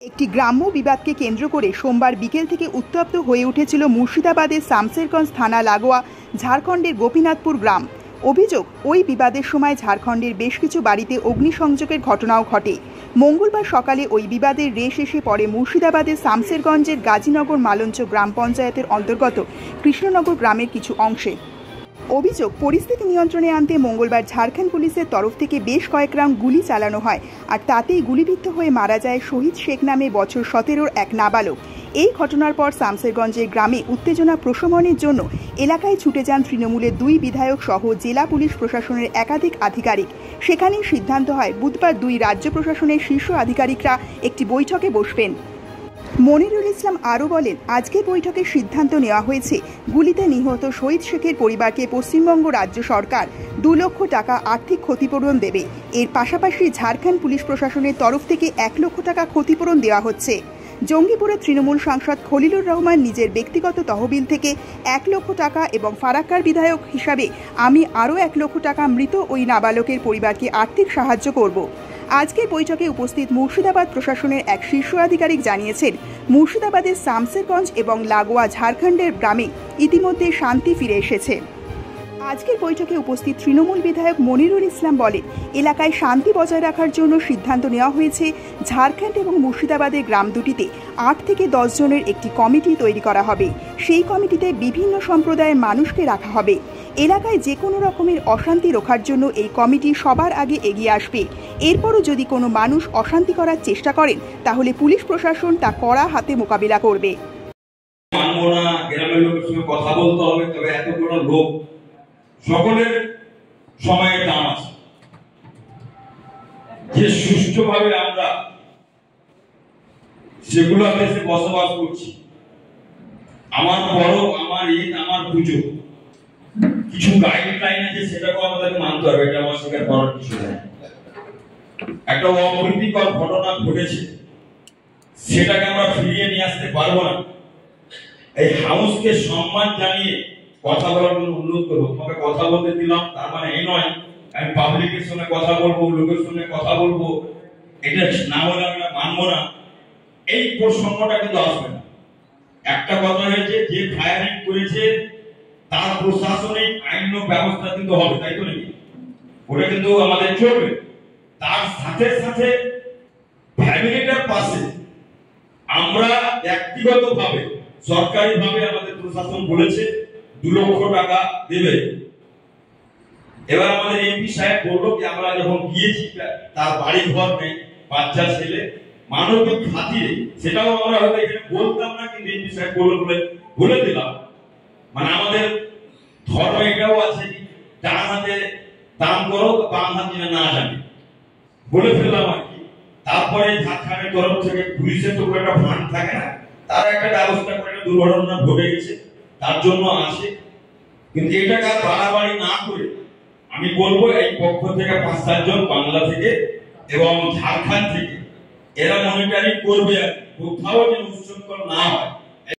একটি গ্রাম্য বিবাদকে কেন্দ্র করে সোমবার বিকেল থেকে উত্তপ্ত হয়ে উঠেছিল মুর্শিদাবাদের শামসেরগঞ্জ থানা লাগোয়া ঝাড়খণ্ডের গোপীনাথপুর গ্রাম। অভিযোগ, ওই বিবাদের সময় ঝাড়খণ্ডের বেশ কিছু বাড়িতে অগ্নিসংযোগের ঘটনাও ঘটে। মঙ্গলবার সকালে ওই বিবাদের রেশ এসে পড়ে মুর্শিদাবাদের শামসেরগঞ্জের গাজীনগর মালঞ্চ গ্রাম পঞ্চায়েতের অন্তর্গত কৃষ্ণনগর গ্রামের কিছু অংশে। অভিযোগ, পরিস্থিতি নিয়ন্ত্রণে আনতে মঙ্গলবার ঝাড়খণ্ড পুলিশের তরফ থেকে বেশ কয়েক রাউন্ড গুলি চালানো হয়, আর তাতেই গুলিবিদ্ধ হয়ে মারা যায় শহীদ শেখ নামে বছর 17-র এক নাবালক। এই ঘটনার পর শামসেরগঞ্জের গ্রামে উত্তেজনা প্রশমনের জন্য এলাকায় ছুটে যান তৃণমূলের 2 বিধায়ক সহ জেলা পুলিশ প্রশাসনের একাধিক আধিকারিক। সেখানেই সিদ্ধান্ত হয় বুধবার 2 রাজ্য প্রশাসনের শীর্ষ আধিকারিকরা একটি বৈঠকে বসবেন। মনিরুল ইসলাম আরও বলেন, আজকের বৈঠকে সিদ্ধান্ত নেওয়া হয়েছে গুলিতে নিহত শহীদ শেখের পরিবারকে পশ্চিমবঙ্গ রাজ্য সরকার 2 লক্ষ টাকা আর্থিক ক্ষতিপূরণ দেবে। এর পাশাপাশি ঝাড়খণ্ড পুলিশ প্রশাসনের তরফ থেকে 1 লক্ষ টাকা ক্ষতিপূরণ দেওয়া হচ্ছে। জঙ্গিপুরের তৃণমূল সাংসদ খলিলুর রহমান নিজের ব্যক্তিগত তহবিল থেকে 1 লক্ষ টাকা এবং ফারাক্কার বিধায়ক হিসাবে আমি আরও 1 লক্ষ টাকা মৃত ওই নাবালকের পরিবারকে আর্থিক সাহায্য করব। আজকের বৈঠকে উপস্থিত মুর্শিদাবাদ প্রশাসনের এক শীর্ষ আধিকারিক জানিয়েছেন, মুর্শিদাবাদের শামসেরগঞ্জ এবং লাগোয়া ঝাড়খণ্ডের গ্রামে ইতিমধ্যে শান্তি ফিরে এসেছে। আজকের বৈঠকে উপস্থিত তৃণমূল বিধায়ক মনিরুল ইসলাম বলেন, এলাকায় শান্তি বজায় রাখার জন্য সিদ্ধান্ত নেওয়া হয়েছে ঝাড়খণ্ড এবং মুর্শিদাবাদের গ্রাম দুটিতে 8 থেকে 10 জনের একটি কমিটি তৈরি করা হবে। সেই কমিটিতে বিভিন্ন সম্প্রদায়ের মানুষকে রাখা হবে। এলাকায় যে কোনো রকমের অশান্তি রোখার জন্য এই কমিটি সবার আগে এগিয়ে আসবে। এরপরও যদি কোনো মানুষ অশান্তি করার চেষ্টা করেন তাহলে পুলিশ প্রশাসন তা কড়া হাতে মোকাবিলা করবে। গ্রামের লোকের সঙ্গে কথা বলতে হবে, তবে এত বড় লোক সকলের সময়ের দাম আছে, যে সুষ্ঠুভাবে আমরা সেগুলো দেশে বসবাস করছি। আমার বড়, আমার ঈদ, আমার পুজো, কিছু গাইডলাইন আছে, সেটাকেও আমাদেরকে মানতে হবে। এটা আমার স্বীকার করার কিছু নেই। একটা অপ্রীতিকর ঘটনা ঘটেছে, সেটাকে আমরা ফিরিয়ে নিয়ে আসতে পারবো না। এই হাউসকে সম্মান জানিয়ে কথা বলার জন্য অনুরোধ করবো। তোমাকে কথা বলতে দিলাম, তার মানে এই নয় আমি পাবলিকের সঙ্গে কথা বলবো, লোকের সঙ্গে কথা বলবো, এটা না হলে আমি মানবো না। এই প্রসঙ্গটা কিন্তু আসবে না। একটা কথা হয়েছে, যে ফায়ারিং করেছে তার প্রশাসনিক আইন ব্যবস্থা কিন্তু হবে, তাই তো নাকি? ওটা কিন্তু আমাদের চলবে। তার সাথে সাথে ফ্যামিলিটার পাশে আমরা ব্যক্তিগতভাবে, সরকারিভাবে আমাদের প্রশাসন বলেছে 2 লক্ষ টাকা দেবে। এবার আমাদের এমপি সাহেব বললো যে আমরা যখন গিয়েছি তার বাড়ি ঘর নেই, বাচ্চা ছেলে, মানবিক খাতিরে সেটাও আমরা হয়তো এখানে বলতাম না, কিন্তু এমপি সাহেব বলে দিলাম। মানে আমাদের ধর্ম এটাও আছে, ডান হাতে দান করো, বাম হাত যেন না জানে, বলে ফেললাম আর কি। তারপরে ঝাড়খণ্ডের তরফ থেকে পুলিশের তো একটা ফান্ড থাকে না, তারা একটা ব্যবস্থা করে, একটা দুর্ঘটনা ঘটে গেছে তার জন্য আসে। কিন্তু এটাকে বাড়াবাড়ি না করে আমি বলবো, এই পক্ষ থেকে 5-7 জন বাংলা থেকে এবং ঝাড়খণ্ড থেকে এরা মনিটরিং করবে, কোথাও যেন উচ্ছৃঙ্খল না হয়।